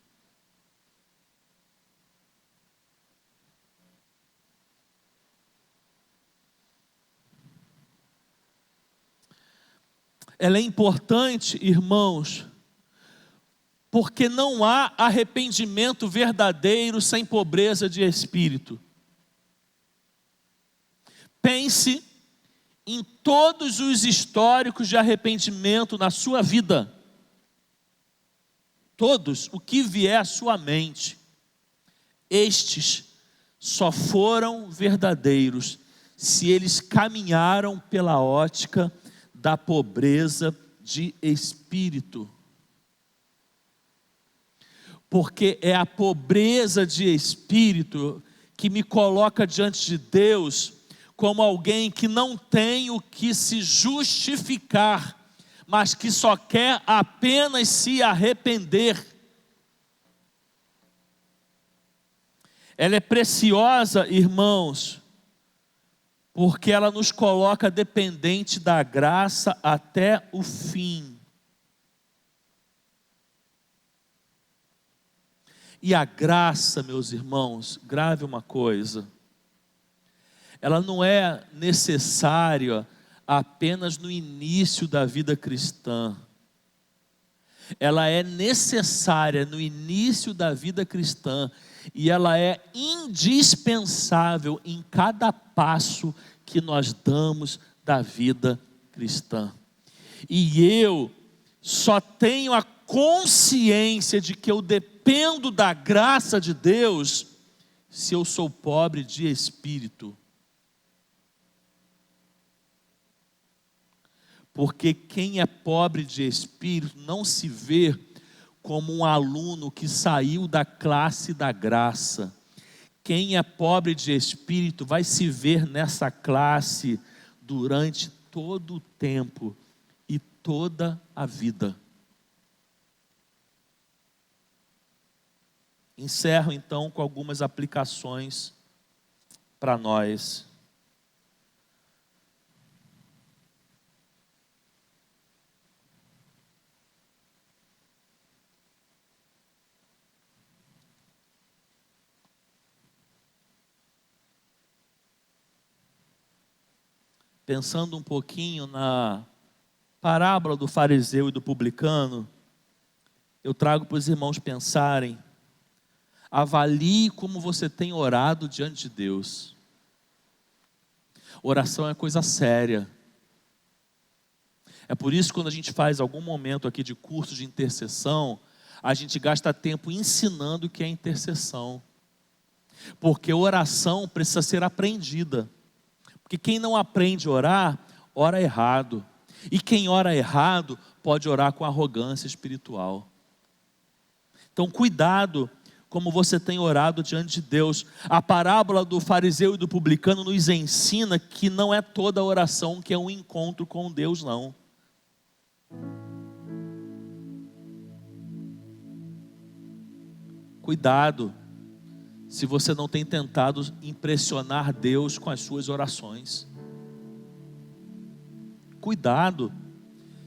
Ela é importante, irmãos, porque não há arrependimento verdadeiro sem pobreza de espírito. Pense em todos os históricos de arrependimento na sua vida. Todos, o que vier à sua mente. Estes só foram verdadeiros se eles caminharam pela ótica da pobreza de espírito. Porque é a pobreza de espírito que me coloca diante de Deus como alguém que não tem o que se justificar, mas que só quer apenas se arrepender. Ela é preciosa, irmãos, porque ela nos coloca dependente da graça até o fim. E a graça, meus irmãos, grave uma coisa, ela não é necessária apenas no início da vida cristã. Ela é necessária no início da vida cristã e ela é indispensável em cada passo que nós damos da vida cristã. E eu só tenho a consciência de que eu dependo da graça de Deus se eu sou pobre de espírito. Porque quem é pobre de espírito não se vê como um aluno que saiu da classe da graça. Quem é pobre de espírito vai se ver nessa classe durante todo o tempo e toda a vida. Encerro então com algumas aplicações para nós. Pensando um pouquinho na parábola do fariseu e do publicano, eu trago para os irmãos pensarem. Avalie como você tem orado diante de Deus. Oração é coisa séria. É por isso que quando a gente faz algum momento aqui de curso de intercessão, a gente gasta tempo ensinando o que é intercessão. Porque oração precisa ser aprendida. Porque quem não aprende a orar, ora errado. E quem ora errado, pode orar com arrogância espiritual. Então cuidado como você tem orado diante de Deus. A parábola do fariseu e do publicano nos ensina que não é toda oração que é um encontro com Deus, não. Cuidado se você não tem tentado impressionar Deus com as suas orações. Cuidado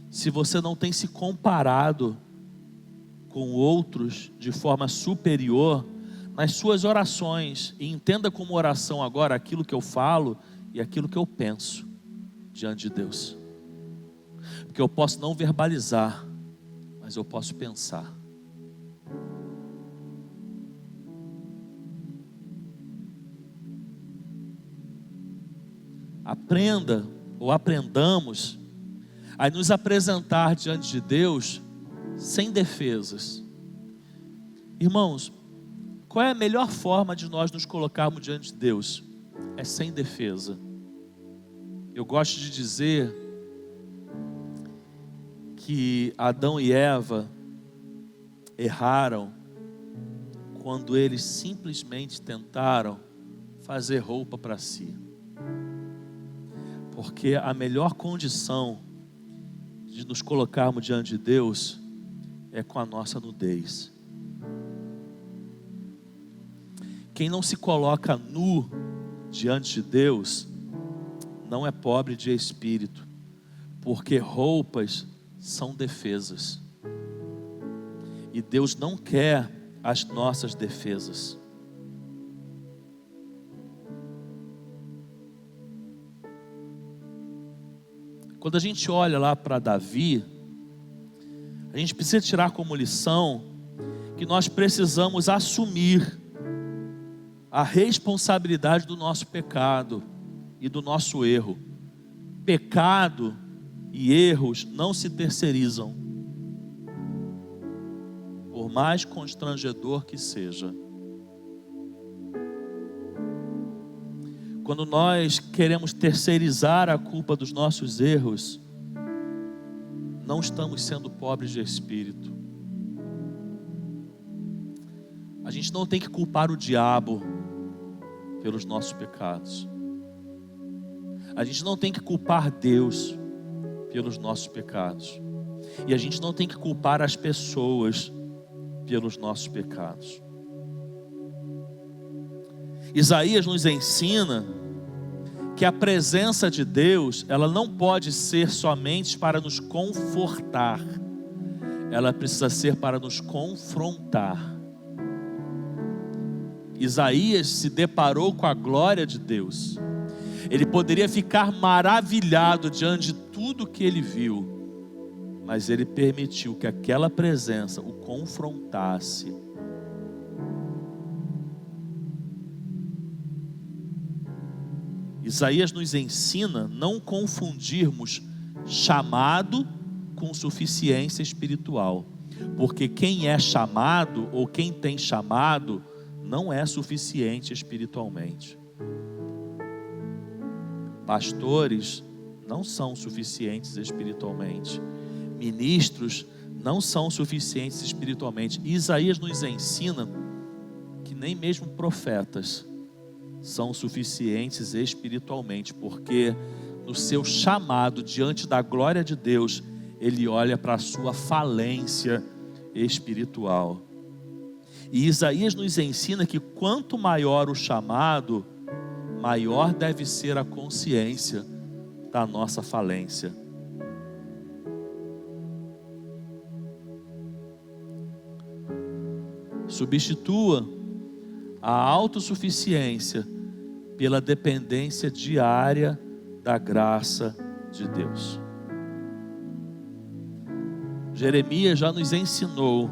se você não tem se comparado com outros de forma superior nas suas orações. E entenda como oração agora aquilo que eu falo e aquilo que eu penso diante de Deus. Porque eu posso não verbalizar, mas eu posso pensar. Aprenda ou aprendamos a nos apresentar diante de Deus sem defesas. Irmãos, qual é a melhor forma de nós nos colocarmos diante de Deus? É sem defesa. Eu gosto de dizer que Adão e Eva erraram quando eles simplesmente tentaram fazer roupa para si. Porque a melhor condição de nos colocarmos diante de Deus é com a nossa nudez. Quem não se coloca nu diante de Deus não é pobre de espírito, porque roupas são defesas. E Deus não quer as nossas defesas. Quando a gente olha lá para Davi, a gente precisa tirar como lição que nós precisamos assumir a responsabilidade do nosso pecado e do nosso erro. Pecado e erros não se terceirizam, por mais constrangedor que seja. quando nós queremos terceirizar a culpa dos nossos erros, não estamos sendo pobres de espírito. A gente não tem que culpar o diabo pelos nossos pecados. A gente não tem que culpar Deus pelos nossos pecados. E a gente não tem que culpar as pessoas pelos nossos pecados. Isaías nos ensina que a presença de Deus, ela não pode ser somente para nos confortar. Ela precisa ser para nos confrontar. Isaías se deparou com a glória de Deus. Ele poderia ficar maravilhado diante de tudo que ele viu, mas ele permitiu que aquela presença o confrontasse. Isaías nos ensina a não confundirmos chamado com suficiência espiritual, porque quem é chamado ou quem tem chamado não é suficiente espiritualmente. Pastores não são suficientes espiritualmente. Ministros não são suficientes espiritualmente. Isaías nos ensina que nem mesmo profetas são suficientes espiritualmente, porque no seu chamado diante da glória de Deus, ele olha para a sua falência espiritual. E Isaías nos ensina que quanto maior o chamado, maior deve ser a consciência da nossa falência. Substitua a autossuficiência pela dependência diária da graça de Deus. Jeremias já nos ensinou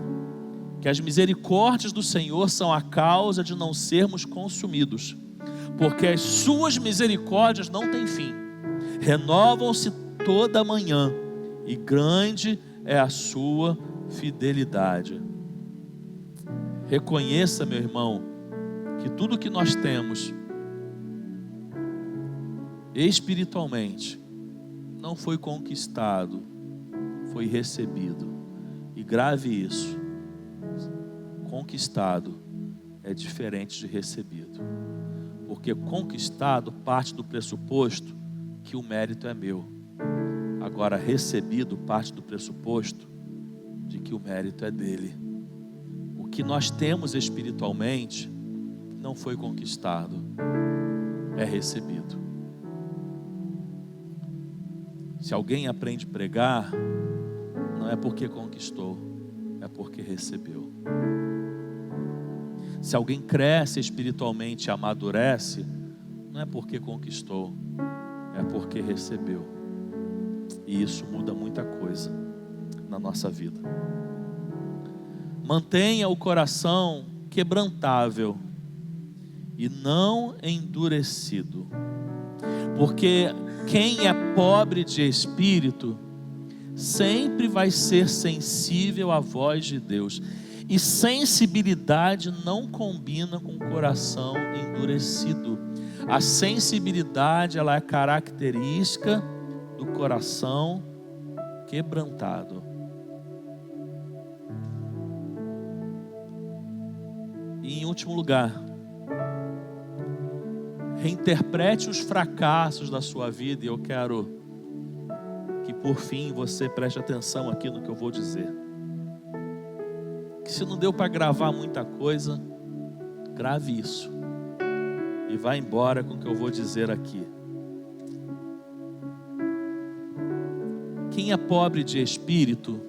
que as misericórdias do Senhor são a causa de não sermos consumidos, porque as suas misericórdias não têm fim, renovam-se toda manhã, e grande é a sua fidelidade. Reconheça, meu irmão, que tudo que nós temos espiritualmente não foi conquistado, foi recebido. E grave isso: conquistado é diferente de recebido, porque conquistado parte do pressuposto que o mérito é meu. Agora, recebido parte do pressuposto de que o mérito é dele. O que nós temos espiritualmente não foi conquistado, é recebido. Se alguém aprende a pregar, não é porque conquistou, é porque recebeu. Se alguém cresce espiritualmente e amadurece, não é porque conquistou, é porque recebeu. E isso muda muita coisa na nossa vida. Mantenha o coração quebrantável e não endurecido, porque quem é pobre de espírito sempre vai ser sensível à voz de Deus, e sensibilidade não combina com coração endurecido. A sensibilidade, ela é característica do coração quebrantado. E em último lugar, reinterprete os fracassos da sua vida. E eu quero que por fim você preste atenção aqui no que eu vou dizer. Que se não deu para gravar muita coisa, grave isso e vá embora com o que eu vou dizer aqui. Quem é pobre de espírito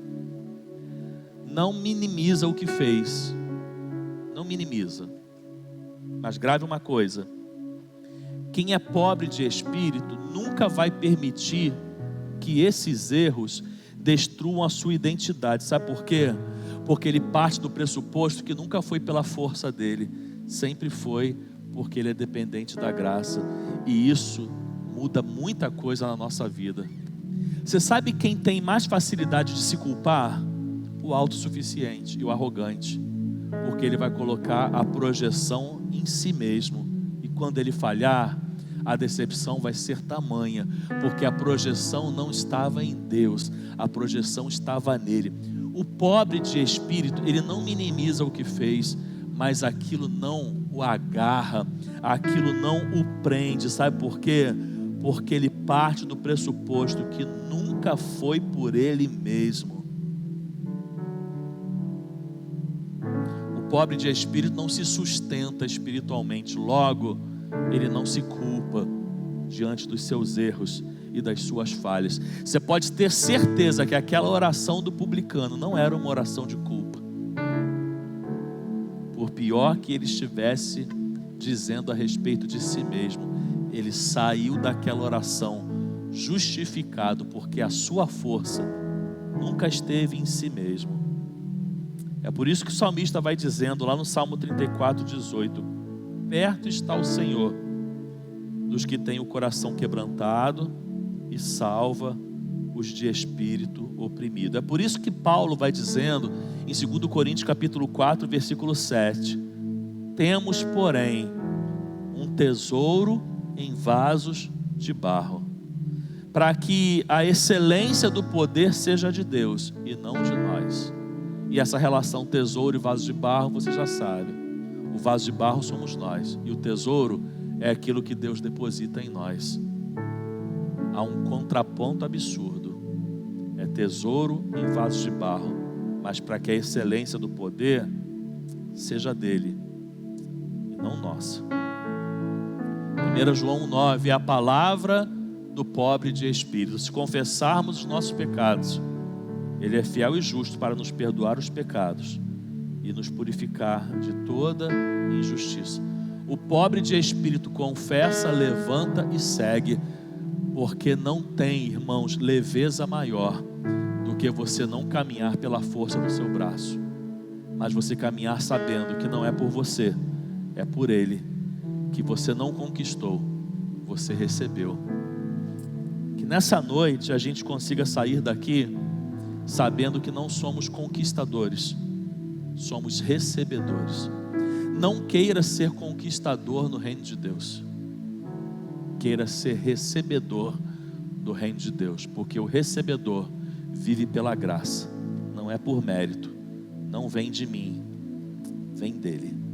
não minimiza o que fez, não minimiza, mas grave uma coisa: quem é pobre de espírito nunca vai permitir que esses erros destruam a sua identidade. Sabe por quê? Porque ele parte do pressuposto que nunca foi pela força dele, sempre foi porque ele é dependente da graça. E isso muda muita coisa na nossa vida. Você sabe quem tem mais facilidade de se culpar? O autossuficiente e o arrogante, porque ele vai colocar a projeção em si mesmo. E quando ele falhar, a decepção vai ser tamanha, porque a projeção não estava em Deus, a projeção estava nele. O pobre de espírito, ele não minimiza o que fez, mas aquilo não o agarra, aquilo não o prende. Sabe por quê? Porque ele parte do pressuposto que nunca foi por ele mesmo. O pobre de espírito não se sustenta espiritualmente, logo ele não se culpa diante dos seus erros e das suas falhas. Você pode ter certeza que aquela oração do publicano não era uma oração de culpa, por pior que ele estivesse dizendo a respeito de si mesmo. Ele saiu daquela oração justificado, porque a sua força nunca esteve em si mesmo. É por isso que o salmista vai dizendo lá no Salmo 34:18: perto está o Senhor dos que têm o coração quebrantado e salva os de espírito oprimido. É por isso que Paulo vai dizendo em 2 Coríntios capítulo 4, versículo 7: temos, porém, um tesouro em vasos de barro, para que a excelência do poder seja de Deus e não de nós. E essa relação tesouro e vaso de barro, você já sabe. O vaso de barro somos nós, e o tesouro é aquilo que Deus deposita em nós. Há um contraponto absurdo: é tesouro em vasos de barro, mas para que a excelência do poder seja dele e não nossa. 1 João 9 é a palavra do pobre de espírito. Se confessarmos os nossos pecados, ele é fiel e justo para nos perdoar os pecados e nos purificar de toda injustiça. O pobre de espírito confessa, levanta e segue, porque não tem, irmãos, leveza maior do que você não caminhar pela força do seu braço, mas você caminhar sabendo que não é por você, é por Ele, que você não conquistou, você recebeu. Que nessa noite a gente consiga sair daqui sabendo que não somos conquistadores, somos recebedores. Não queira ser conquistador no reino de Deus, queira ser recebedor do reino de Deus, porque o recebedor vive pela graça, não é por mérito, não vem de mim, vem dele.